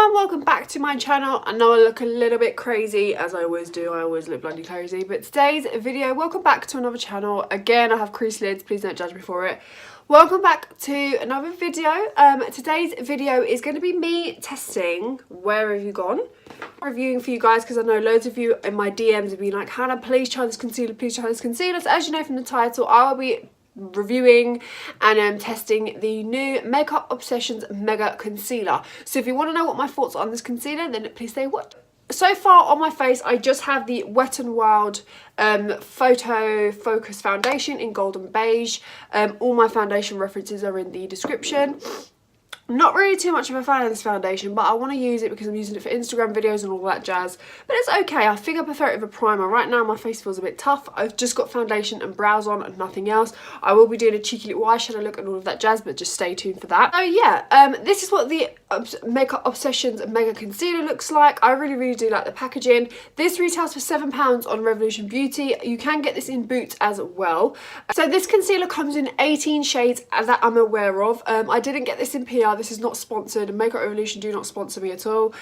and welcome back to my channel. I know I look a little bit crazy, as I always do. I always look bloody crazy, but today's video, welcome back to another channel. Again, I have crease lids, please don't judge me for it. Welcome back to another video. Today's video is going to be me testing Where Have You Gone, reviewing for you guys, because I know loads of you in my DMs have been like, Hannah, please try this concealer, please try this concealer. So as you know from the title, I will be reviewing and testing the new Makeup Obsessions Mega Concealer. So if you want to know what my thoughts are on this concealer, then please stay watch. So far on my face, I just have the Wet n Wild Photo Focus Foundation in Golden Beige. All my foundation references are in the description. Not really too much of a fan of this foundation, but I want to use it because I'm using it for Instagram videos and all that jazz. But it's okay, I think I prefer it with a primer. Right now my face feels a bit tough. I've just got foundation and brows on and nothing else. I will be doing a cheeky little eyeshadow look and all of that jazz, but just stay tuned for that. So yeah, this is what the Makeup Obsessions Mega Concealer looks like. I really do like the packaging. This retails for £7 on Revolution Beauty. You can get this in Boots as well. So this concealer comes in 18 shades that I'm aware of. I didn't get this in PR. This is not sponsored, and Makeup Revolution do not sponsor me at all.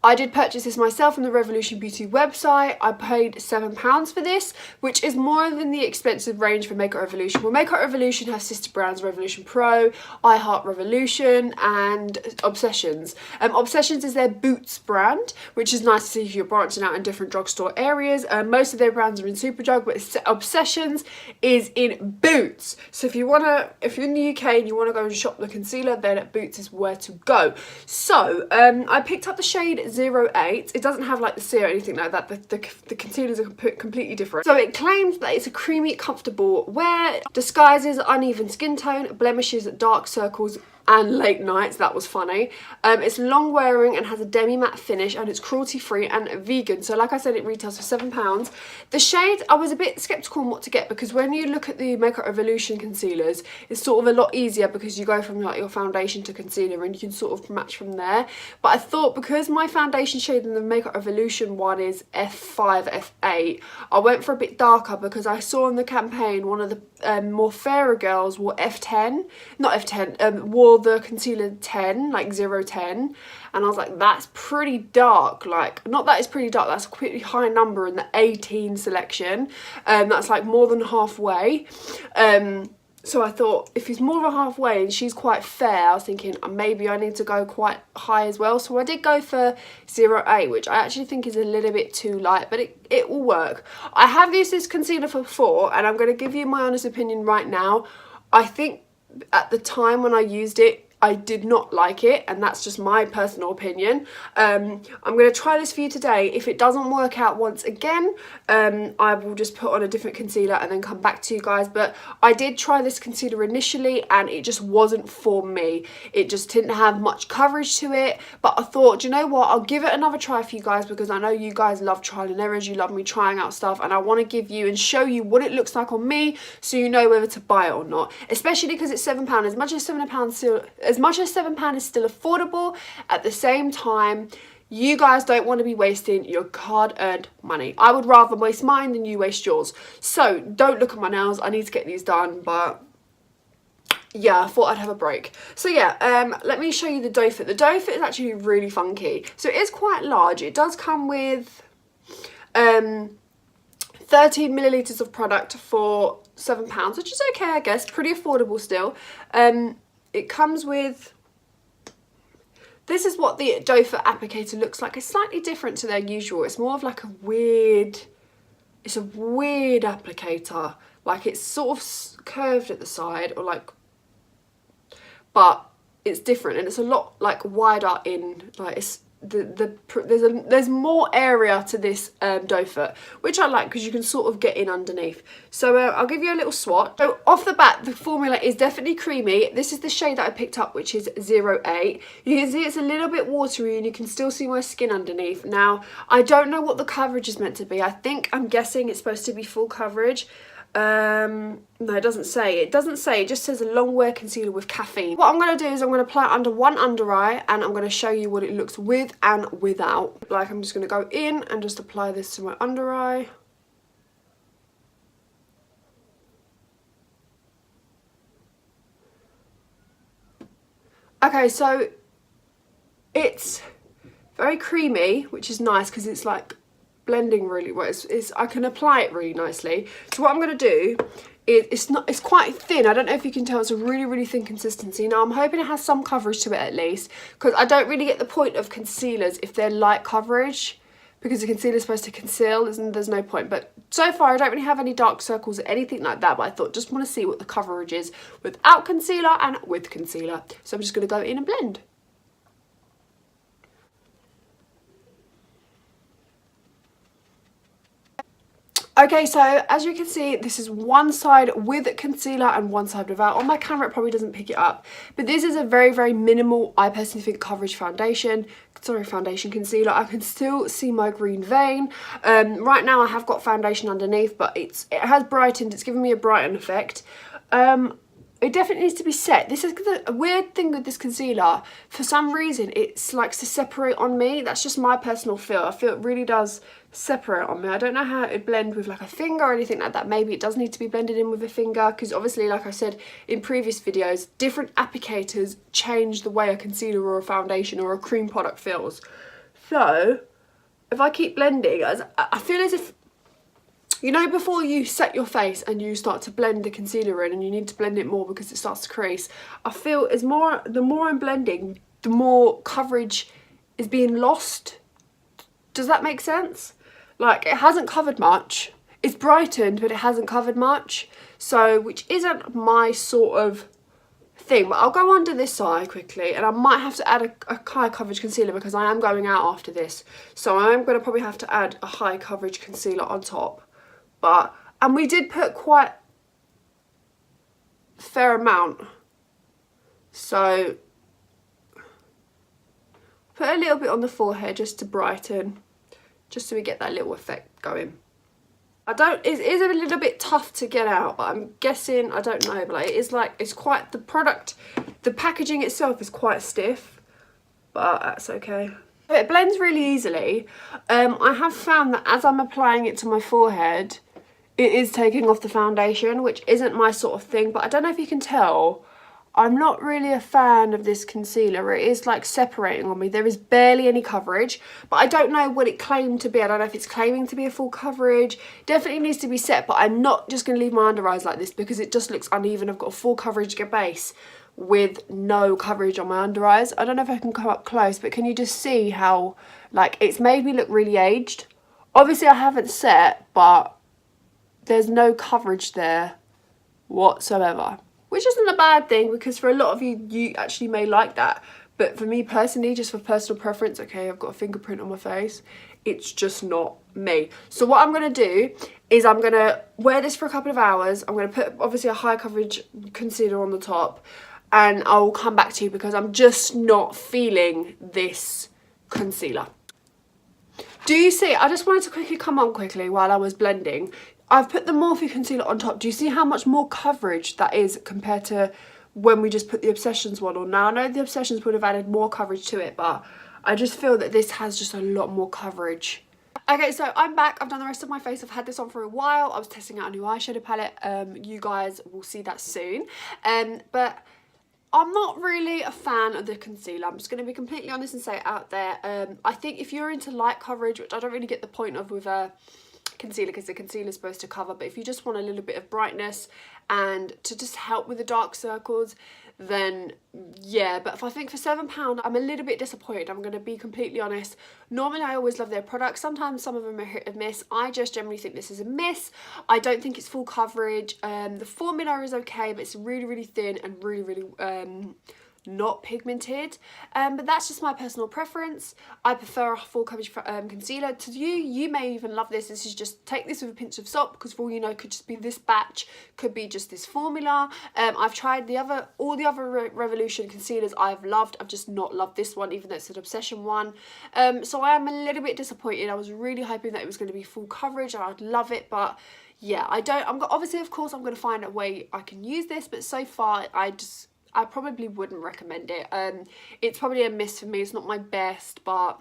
I did purchase this myself from the Revolution Beauty website. I paid £7 for this, which is more than the expensive range for Makeup Revolution. Well, Makeup Revolution has sister brands Revolution Pro, I Heart Revolution, and Obsessions. Obsessions is their Boots brand, which is nice to see if you're branching out in different drugstore areas. Most of their brands are in Superdrug, but Obsessions is in Boots. So if you're in the UK and you want to go and shop the concealer, then Boots is where to go. So I picked up the shade 08. It doesn't have like the sear or anything like that. The concealers are completely different. So it claims that it's a creamy, comfortable wear, disguises uneven skin tone, blemishes, dark circles, and late nights. That was funny. It's long wearing and has a demi matte finish, and it's cruelty free and vegan. So like I said, it retails for £7. The shade, I was a bit skeptical on what to get, because when you look at the Makeup Revolution concealers, it's sort of a lot easier because you go from like your foundation to concealer and you can sort of match from there. But I thought, because my foundation shade in the Makeup Revolution one is F5, F8, I went for a bit darker because I saw in the campaign one of the more fairer girls wore F10, not F10, wore the concealer 10, like 010, and I was like, that's pretty dark. Like, not that it's pretty dark, that's a pretty high number in the 18 selection. That's like more than halfway. So I thought, if it's more than halfway and she's quite fair, I was thinking maybe I need to go quite high as well. So I did go for 08, which I actually think is a little bit too light, but it will work. I have used this concealer before, and I'm going to give you my honest opinion right now. I think at the time when I used it, I did not like it, and that's just my personal opinion. I'm going to try this for you today. If it doesn't work out once again, I will just put on a different concealer and then come back to you guys. But I did try this concealer initially, and it just wasn't for me. It just didn't have much coverage to it, but I thought, you know what, I'll give it another try for you guys, because I know you guys love trial and errors. You love me trying out stuff, and I want to give you and show you what it looks like on me, so you know whether to buy it or not, especially because it's £7. As much as £7 is still affordable, at the same time, you guys don't want to be wasting your hard-earned money. I would rather waste mine than you waste yours. So don't look at my nails. I need to get these done, but yeah, I thought I'd have a break. So yeah, let me show you the doe foot. The doe foot is actually really funky. So it is quite large. It does come with 13 millilitres of product for £7, which is okay, I guess. Pretty affordable still. It comes with, this is what the doe foot applicator looks like. It's slightly different to their usual. It's more of like a weird applicator. Like, it's sort of curved at the side, or like, but it's different, and it's a lot like wider in, like, it's there's more area to this doe foot, which I like because you can sort of get in underneath. So I'll give you a little swatch. So off the bat, the formula is definitely creamy. This is the shade that I picked up, which is 08. You can see it's a little bit watery, and you can still see my skin underneath. Now, I don't know what the coverage is meant to be. I'm guessing it's supposed to be full coverage. No, it doesn't say. It doesn't say. It just says a long wear concealer with caffeine. What I'm going to do is I'm going to apply it under one under eye, and I'm going to show you what it looks with and without. Like, I'm just going to go in and just apply this to my under eye. Okay, so It's very creamy, which is nice because it's like blending really well. I can apply it really nicely. So what I'm going to do is it's quite thin. I don't know if you can tell, it's a really thin consistency. Now I'm hoping it has some coverage to it at least, because I don't really get the point of concealers if they're light coverage, because the concealer is supposed to conceal, and there's no point. But so far I don't really have any dark circles or anything like that, but I thought just want to see what the coverage is without concealer and with concealer. So I'm just going to go in and blend. Okay, so as you can see, this is one side with concealer and one side without. On my camera it probably doesn't pick it up, but this is a very minimal, I personally think, coverage foundation. Sorry, foundation concealer. I can still see my green vein. Right now I have got foundation underneath, but it has brightened. It's giving me a brighten effect. It definitely needs to be set. This is a weird thing with this concealer. For some reason, it likes to separate on me. That's just my personal feel. I feel it really does separate on me. I don't know how it would blend with like a finger or anything like that. Maybe it does need to be blended in with a finger, because obviously, like I said in previous videos, different applicators change the way a concealer or a foundation or a cream product feels. So if I keep blending, I feel as if, you know, before you set your face and you start to blend the concealer in and you need to blend it more because it starts to crease, I feel the more I'm blending, the more coverage is being lost. Does that make sense? Like, it hasn't covered much. It's brightened, but it hasn't covered much. So, which isn't my sort of thing. But I'll go under this eye quickly, and I might have to add a high coverage concealer because I am going out after this. So I'm going to probably have to add a high coverage concealer on top. And we did put quite a fair amount, so put a little bit on the forehead just to brighten, just so we get that little effect going. It is a little bit tough to get out, but I'm guessing, I don't know, but like, it's quite, the packaging itself is quite stiff, but that's okay. It blends really easily. I have found that as I'm applying it to my forehead, it is taking off the foundation, which isn't my sort of thing. But I don't know if you can tell, I'm not really a fan of this concealer. It is like separating on me. There is barely any coverage, but I don't know what it claimed to be. I don't know if it's claiming to be a full coverage. Definitely needs to be set, but I'm not just going to leave my under eyes like this because it just looks uneven. I've got a full coverage base with no coverage on my under eyes. I don't know if I can come up close, but can you just see how, like, it's made me look really aged? Obviously I haven't set, but there's no coverage there whatsoever, which isn't a bad thing, because for a lot of you actually may like that. But for me personally, just for personal preference, okay, I've got a fingerprint on my face, it's just not me. So what I'm going to do is I'm going to wear this for a couple of hours. I'm going to put obviously a high coverage concealer on the top, and I'll come back to you because I'm just not feeling this concealer. Do you see? I just wanted to quickly come on quickly while I was blending. I've put the Morphe concealer on top. Do you see how much more coverage that is compared to when we just put the Obsessions one on? Now, I know the Obsessions would have added more coverage to it, but I just feel that this has just a lot more coverage. Okay, so I'm back. I've done the rest of my face. I've had this on for a while. I was testing out a new eyeshadow palette. You guys will see that soon. But I'm not really a fan of the concealer. I'm just going to be completely honest and say it out there. I think if you're into light coverage, which I don't really get the point of with a concealer because the concealer is supposed to cover, but if you just want a little bit of brightness and to just help with the dark circles, then yeah. But if I think for £7, I'm a little bit disappointed. I'm going to be completely honest. Normally I always love their products. Sometimes some of them are hit and miss. I just generally think this is a miss. I don't think it's full coverage. The formula is okay, but it's really thin and really not pigmented, but that's just my personal preference. I prefer a full coverage concealer. To you may even love this. This is just, take this with a pinch of salt, because for all you know, it could just be this batch, could be just this formula. I've tried all the other Revolution concealers I've loved. I've just not loved this one, even though it's an Obsession one. So I am a little bit disappointed. I was really hoping that it was going to be full coverage and I'd love it, but yeah, I don't. Obviously, of course, I'm going to find a way I can use this, but so far I I probably wouldn't recommend it. It's probably a miss for me. It's not my best, but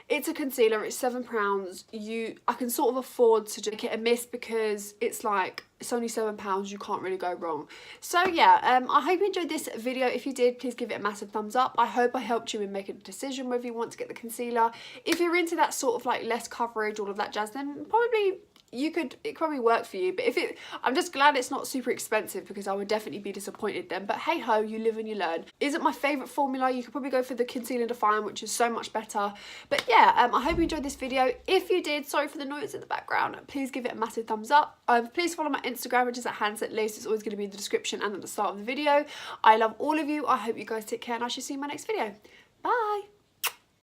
it's a concealer. It's £7. I can sort of afford to make it a miss because it's like, it's only £7. You can't really go wrong. So yeah, I hope you enjoyed this video. If you did, please give it a massive thumbs up. I hope I helped you in making a decision whether you want to get the concealer. If you're into that sort of like less coverage, all of that jazz, then probably it probably work for you. But I'm just glad it's not super expensive, because I would definitely be disappointed then. But hey ho, you live and you learn. Isn't my favourite formula. You could probably go for the Conceal and Define, which is so much better. But yeah, I hope you enjoyed this video. If you did, sorry for the noise in the background, please give it a massive thumbs up. Please follow my Instagram, which is at hanstluce. It's always going to be in the description and at the start of the video. I love all of you. I hope you guys take care, and I shall see you in my next video. Bye.